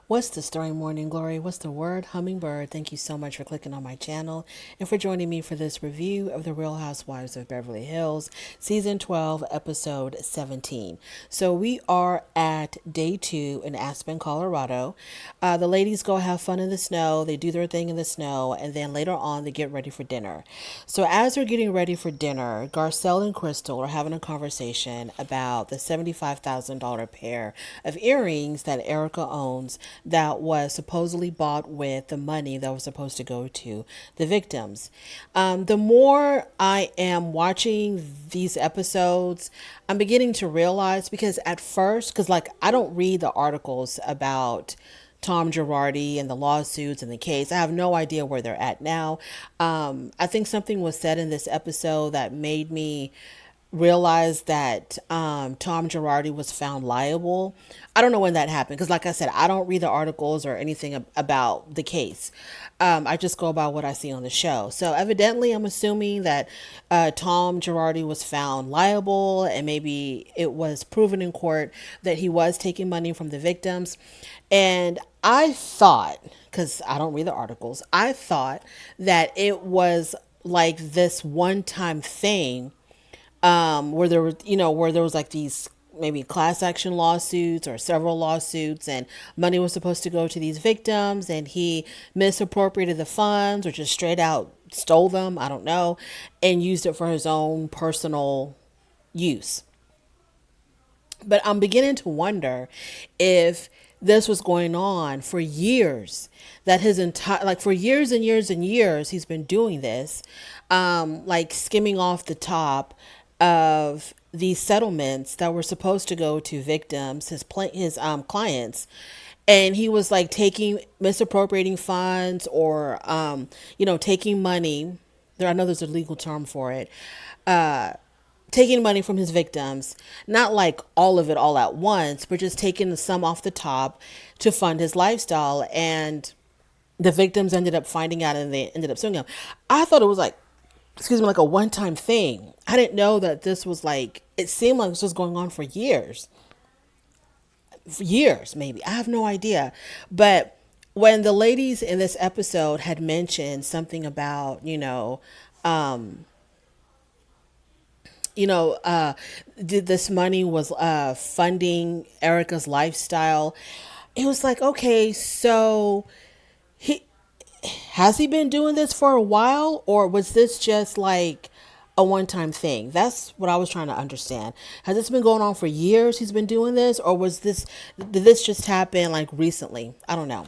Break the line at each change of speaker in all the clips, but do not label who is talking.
What's the story, Morning Glory? What's the word? Hummingbird. Thank you so much for clicking on my channel and for joining me for this review of The Real Housewives of Beverly Hills, Season 12, Episode 17. So we are at day 2 in Aspen, Colorado. The ladies go have fun in the snow. They do their thing in the snow, and then later on they get ready for dinner. So as they're getting ready for dinner, Garcelle and Crystal are having a conversation about the $75,000 pair of earrings that Erika owns that was supposedly bought with the money that was supposed to go to the victims. The more I am watching these episodes, I'm beginning to realize because at first, because like I don't read the articles about Tom Girardi and the lawsuits and the case. I have no idea where they're at now. I think something was said in this episode that made me realized that Tom Girardi was found liable. I don't know when that happened because, like I said, I don't read the articles or anything about the case. I just go about what I see on the show. So evidently, I'm assuming that Tom Girardi was found liable, and maybe it was proven in court that he was taking money from the victims. And I thought, because I don't read the articles, I thought that it was like this one-time thing where there was, where there was like these maybe class action lawsuits or several lawsuits, and money was supposed to go to these victims, and he misappropriated the funds or just straight out stole them, I don't know, and used it for his own personal use. But I'm beginning to wonder if this was going on for years, that his entire, like for years and years and years, he's been doing this, like skimming off the top of these settlements that were supposed to go to victims, his clients. And he was like misappropriating funds or, taking money. I know there's a legal term for it. Taking money from his victims, not like all of it all at once, but just taking some off the top to fund his lifestyle. And the victims ended up finding out and they ended up suing him. I thought it was like, excuse me, like a one-time thing. I didn't know that this was like, it seemed like this was going on for years. For years, maybe. I have no idea. But when the ladies in this episode had mentioned something about, this money was funding Erika's lifestyle. It was like, okay, so he has he been doing this for a while, or was this just like a one-time thing? That's what I was trying to understand. Has this been going on for years? He's been doing this, or did this just happen like recently? I don't know.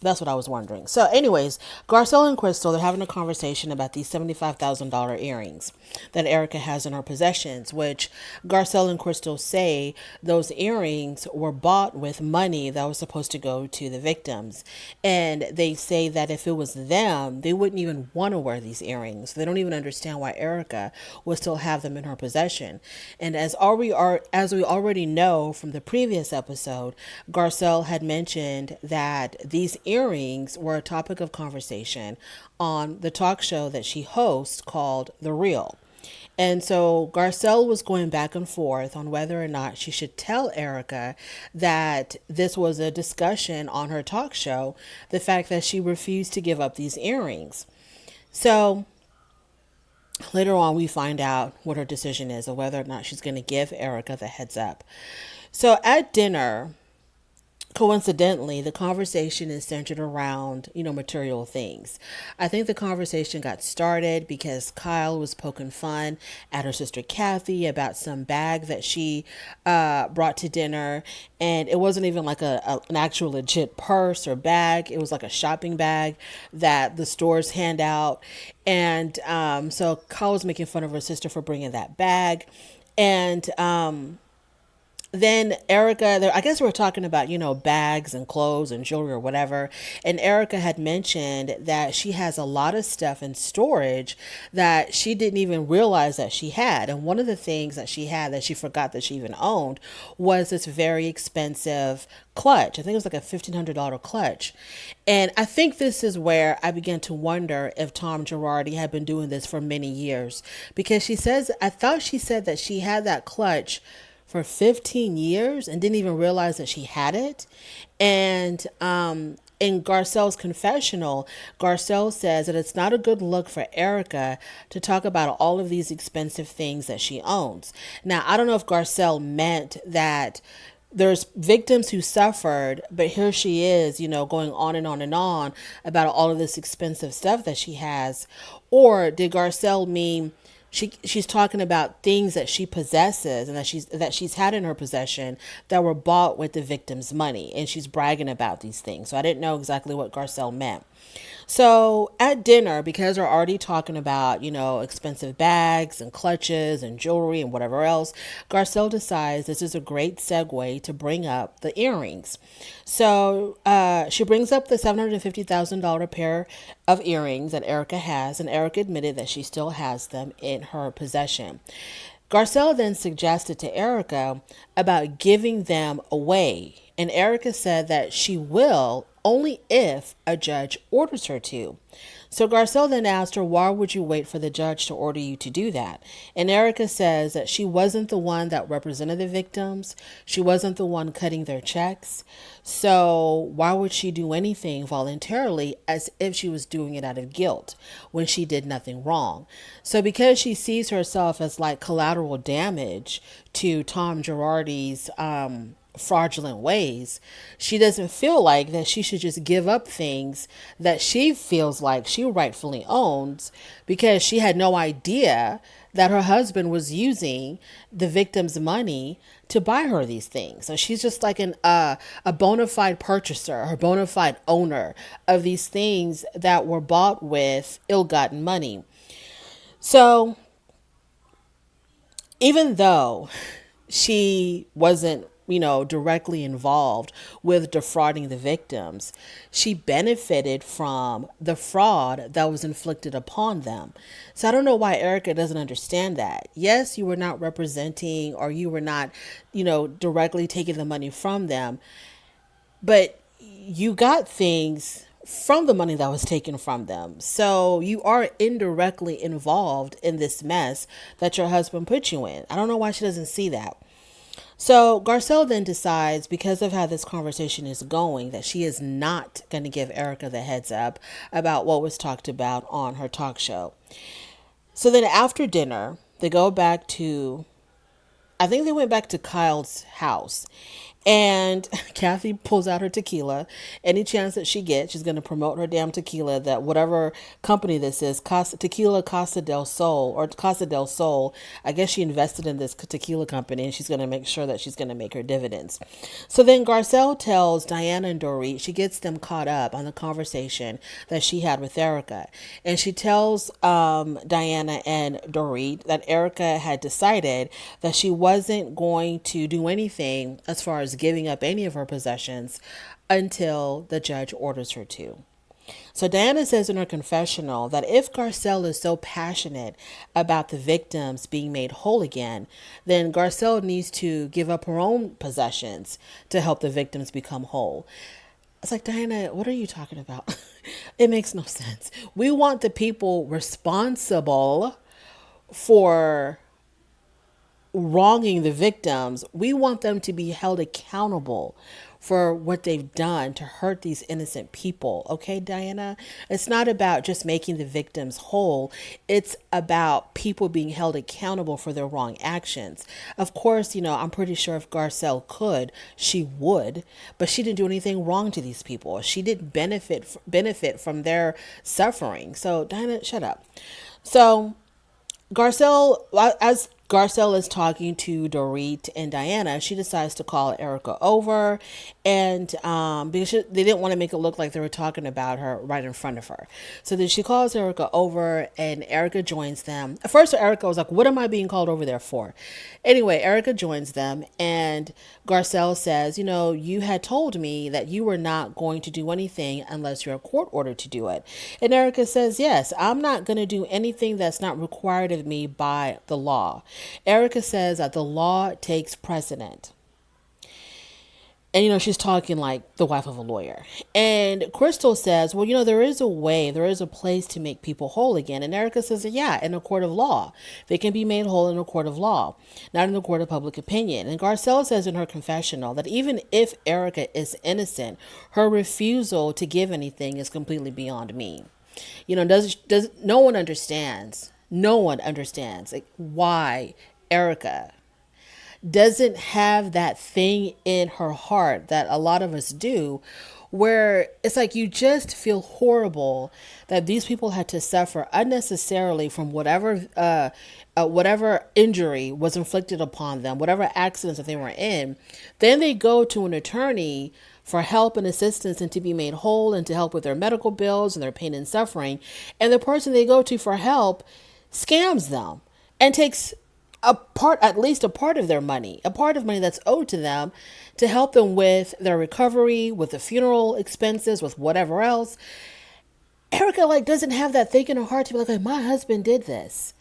That's what I was wondering. So anyways, Garcelle and Crystal, they're having a conversation about these $75,000 earrings that Erika has in her possessions, which Garcelle and Crystal say those earrings were bought with money that was supposed to go to the victims. And they say that if it was them, they wouldn't even want to wear these earrings. They don't even understand why Erika would still have them in her possession. And as we already know from the previous episode, Garcelle had mentioned that these earrings were a topic of conversation on the talk show that she hosts called The Real. And so Garcelle was going back and forth on whether or not she should tell Erika that this was a discussion on her talk show, the fact that she refused to give up these earrings. So later on, we find out what her decision is, or whether or not she's going to give Erika the heads up. So at dinner, coincidentally, the conversation is centered around, material things. I think the conversation got started because Kyle was poking fun at her sister Kathy about some bag that she brought to dinner. And it wasn't even like an actual legit purse or bag. It was like a shopping bag that the stores hand out. And so Kyle was making fun of her sister for bringing that bag. And then Erika, I guess we were talking about, bags and clothes and jewelry or whatever. And Erika had mentioned that she has a lot of stuff in storage that she didn't even realize that she had. And one of the things that she had that she forgot that she even owned was this very expensive clutch. I think it was like a $1,500 clutch. And I think this is where I began to wonder if Tom Girardi had been doing this for many years, because I thought she said that she had that clutch for 15 years and didn't even realize that she had it. And in Garcelle's confessional, Garcelle says that it's not a good look for Erika to talk about all of these expensive things that she owns. Now, I don't know if Garcelle meant that there's victims who suffered, but here she is, going on and on and on about all of this expensive stuff that she has. Or did Garcelle mean she's talking about things that she possesses and that she's had in her possession that were bought with the victim's money, and she's bragging about these things. So I didn't know exactly what Garcelle meant. So at dinner, because they're already talking about, expensive bags and clutches and jewelry and whatever else, Garcelle decides this is a great segue to bring up the earrings. So she brings up the $750,000 pair of earrings that Erika has, and Erika admitted that she still has them in her possession. Garcelle then suggested to Erika about giving them away, and Erika said that she will only if a judge orders her to. So Garcelle then asked her, why would you wait for the judge to order you to do that? And Erika says that she wasn't the one that represented the victims. She wasn't the one cutting their checks. So why would she do anything voluntarily as if she was doing it out of guilt when she did nothing wrong? So because she sees herself as like collateral damage to Tom Girardi's fraudulent ways, she doesn't feel like that she should just give up things that she feels like she rightfully owns, because she had no idea that her husband was using the victim's money to buy her these things. So she's just like a bona fide purchaser, or bona fide owner of these things that were bought with ill-gotten money. So even though she wasn't directly involved with defrauding the victims, she benefited from the fraud that was inflicted upon them. So I don't know why Erika doesn't understand that. Yes, you were not representing, or you were not, directly taking the money from them, but you got things from the money that was taken from them. So you are indirectly involved in this mess that your husband put you in. I don't know why she doesn't see that. So Garcelle then decides, because of how this conversation is going, that she is not going to give Erika the heads up about what was talked about on her talk show. So then after dinner, they go back to, I think they went back to Kyle's house. And Kathy pulls out her tequila. Any chance that she gets, she's going to promote her damn tequila, that whatever company this is, Tequila Casa del Sol, or Casa del Sol. I guess she invested in this tequila company, and she's going to make sure that she's going to make her dividends. So then Garcelle tells Diana and Dorit, she gets them caught up on the conversation that she had with Erika. And she tells Diana and Dorit that Erika had decided that she wasn't going to do anything as far as giving up any of her possessions until the judge orders her to. So Diana says in her confessional that if Garcelle is so passionate about the victims being made whole again, then Garcelle needs to give up her own possessions to help the victims become whole. It's like, Diana, what are you talking about? It makes no sense. We want the people responsible for wronging the victims. We want them to be held accountable for what they've done to hurt these innocent people. Okay, Diana? It's not about just making the victims whole. It's about people being held accountable for their wrong actions. Of course, I'm pretty sure if Garcelle could, she would, but she didn't do anything wrong to these people. She didn't benefit from their suffering. So Diana, shut up. So Garcelle, as Garcelle is talking to Dorit and Diana, she decides to call Erika over, and because they didn't want to make it look like they were talking about her right in front of her. So then she calls Erika over, and Erika joins them. At first, Erika was like, what am I being called over there for? Anyway, Erika joins them, and Garcelle says, you had told me that you were not going to do anything unless you're court ordered to do it. And Erika says, yes, I'm not going to do anything that's not required of me by the law. Erika says that the law takes precedent. And, she's talking like the wife of a lawyer. And Crystal says, well, there is a way, there is a place to make people whole again. And Erika says, yeah, in a court of law. They can be made whole in a court of law, not in the court of public opinion. And Garcelle says in her confessional that even if Erika is innocent, her refusal to give anything is completely beyond me. Does no one understands. No one understands like why Erika doesn't have that thing in her heart that a lot of us do, where it's like you just feel horrible that these people had to suffer unnecessarily from whatever injury was inflicted upon them, whatever accidents that they were in. Then they go to an attorney for help and assistance and to be made whole and to help with their medical bills and their pain and suffering. And the person they go to for help scams them and takes at least a part of their money, a part of money that's owed to them to help them with their recovery, with the funeral expenses, with whatever else. Erika doesn't have that thing in her heart to be like, my husband did this.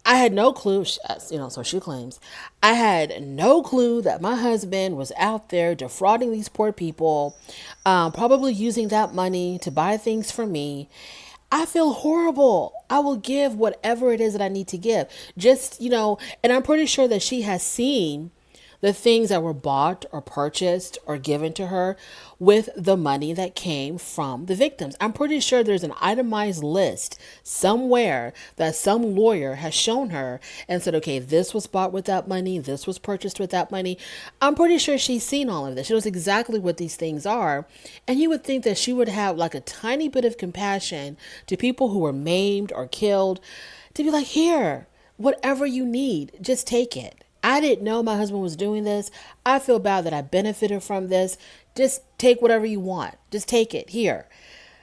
I had no clue, so she claims, I had no clue that my husband was out there defrauding these poor people, probably using that money to buy things for me. I feel horrible. I will give whatever it is that I need to give. Just, and I'm pretty sure that she has seen the things that were bought or purchased or given to her with the money that came from the victims. I'm pretty sure there's an itemized list somewhere that some lawyer has shown her and said, okay, this was bought with that money, this was purchased with that money. I'm pretty sure she's seen all of this. She knows exactly what these things are. And you would think that she would have like a tiny bit of compassion to people who were maimed or killed, to be like, here, whatever you need, just take it. I didn't know my husband was doing this. I feel bad that I benefited from this. Just take whatever you want. Just take it here.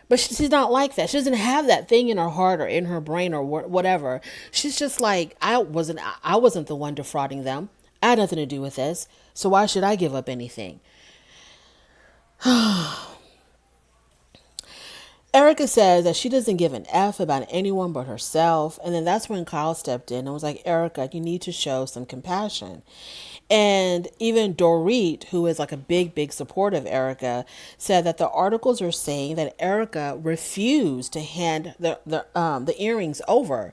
But she's not like that. She doesn't have that thing in her heart or in her brain or whatever. She's just like, I wasn't the one defrauding them. I had nothing to do with this. So why should I give up anything? Erika says that she doesn't give an F about anyone but herself. And then that's when Kyle stepped in and was like, Erika, you need to show some compassion. And even Dorit, who is like a big, big supporter of Erika, said that the articles are saying that Erika refused to hand the earrings over.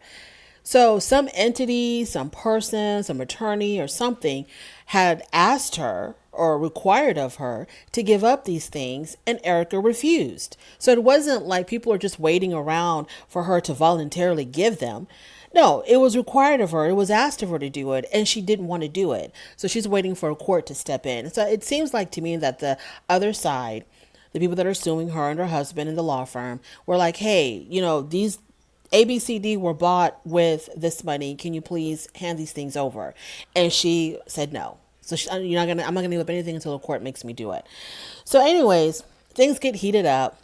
So some entity, some person, some attorney or something had asked her or required of her to give up these things, and Erika refused. So it wasn't like people are just waiting around for her to voluntarily give them. No, it was required of her. It was asked of her to do it, and she didn't want to do it. So she's waiting for a court to step in. So it seems like to me that the other side, the people that are suing her and her husband and the law firm, were like, hey, these ABCD were bought with this money. Can you please hand these things over? And she said no. So I'm not gonna give up anything until the court makes me do it. So anyways, things get heated up.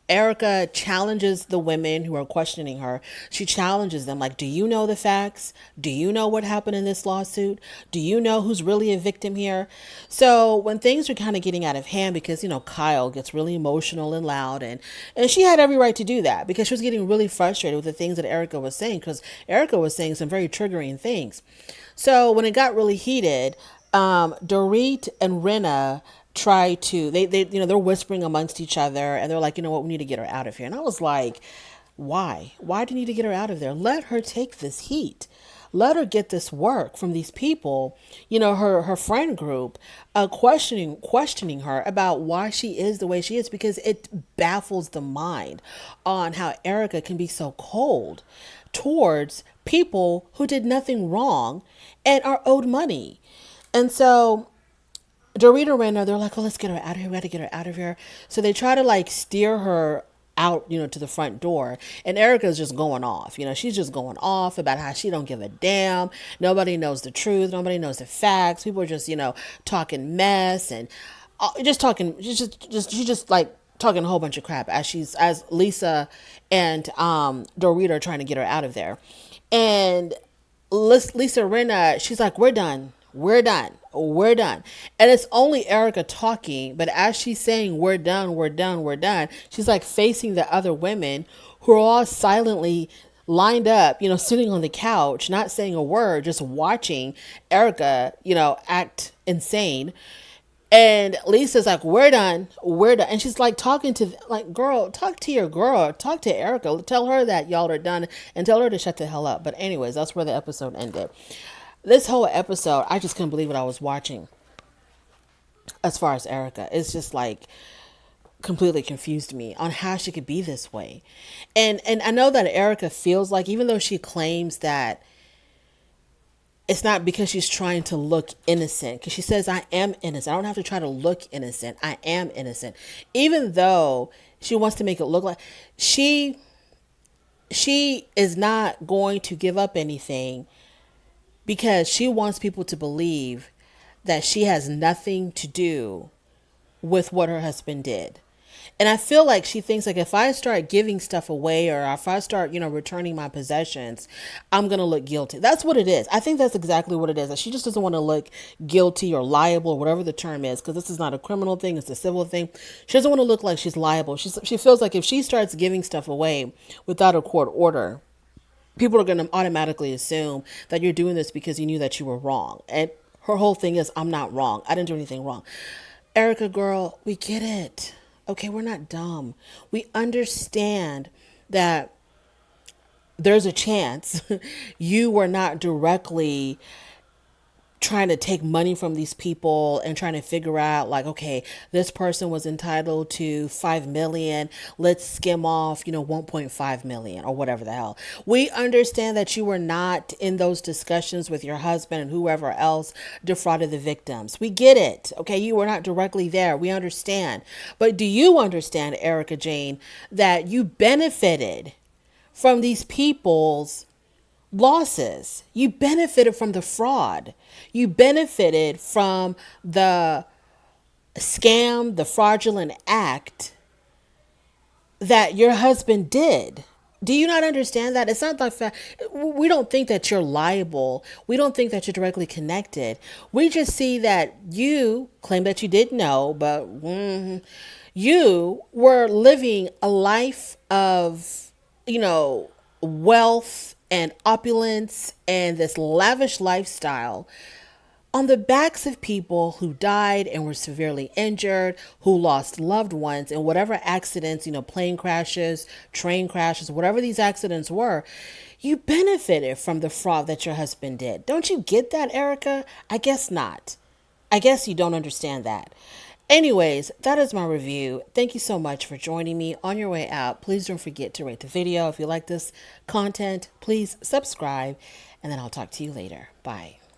Erika challenges the women who are questioning her. She challenges them like, do you know the facts? Do you know what happened in this lawsuit? Do you know who's really a victim here? So when things are kind of getting out of hand, because, Kyle gets really emotional and loud, and she had every right to do that because she was getting really frustrated with the things that Erika was saying, because Erika was saying some very triggering things. So when it got really heated, Dorit and Rinna try to, they're whispering amongst each other, and they're like, what, we need to get her out of here. And I was like, why do you need to get her out of there? Let her take this heat. Let her get this work from these people, her friend group, questioning her about why she is the way she is, because it baffles the mind on how Erika can be so cold towards people who did nothing wrong and are owed money. And so Dorita Renner, they're like, oh, let's get her out of here. We got to get her out of here. So they try to steer her out, to the front door. And Erika's just going off. She's just going off about how she don't give a damn. Nobody knows the truth. Nobody knows the facts. People are just, talking mess and just talking, she's just talking a whole bunch of crap as Lisa and Dorita are trying to get her out of there. And Lisa Rinna, she's like, we're done. And it's only Erika talking, but as she's saying, we're done, she's facing the other women who are all silently lined up, sitting on the couch, not saying a word, just watching Erika, act insane. And Lisa's like, we're done. We're done. And she's like talking to, like, girl, talk to your girl. Talk to Erika. Tell her that y'all are done and tell her to shut the hell up. But anyways, that's where the episode ended. This whole episode, I just couldn't believe what I was watching as far as Erika. It's just like completely confused me on how she could be this way. And I know that Erika feels like, even though she claims that it's not because she's trying to look innocent, because she says, I am innocent. I don't have to try to look innocent. I am innocent. Even though she wants to make it look like she is not going to give up anything, because she wants people to believe that she has nothing to do with what her husband did. And I feel like she thinks, like, if I start giving stuff away, or if I start, returning my possessions, I'm going to look guilty. That's what it is. I think that's exactly what it is. That she just doesn't want to look guilty or liable, or whatever the term is, because this is not a criminal thing. It's a civil thing. She doesn't want to look like she's liable. She feels like if she starts giving stuff away without a court order, people are going to automatically assume that you're doing this because you knew that you were wrong. And her whole thing is, I'm not wrong. I didn't do anything wrong. Erika, girl, we get it. Okay, we're not dumb. We understand that there's a chance you were not directly trying to take money from these people and trying to figure out, like, okay, this person was entitled to 5 million. Let's skim off, 1.5 million, or whatever the hell. We understand that you were not in those discussions with your husband and whoever else defrauded the victims. We get it. Okay. You were not directly there. We understand. But do you understand, Erika Jane, that you benefited from these people's losses? You benefited from the fraud. You benefited from the scam, the fraudulent act that your husband did. Do you not understand that? It's not the fact, we don't think that you're liable. We don't think that you're directly connected. We just see that you claim that you didn't know, but you were living a life of, wealth and opulence and this lavish lifestyle on the backs of people who died and were severely injured, who lost loved ones in whatever accidents, plane crashes, train crashes, whatever these accidents were. You benefited from the fraud that your husband did. Don't you get that, Erika? I guess not. I guess you don't understand that. Anyways, that is my review. Thank you so much for joining me. On your way out, please don't forget to rate the video. If you like this content, please subscribe, and then I'll talk to you later. Bye.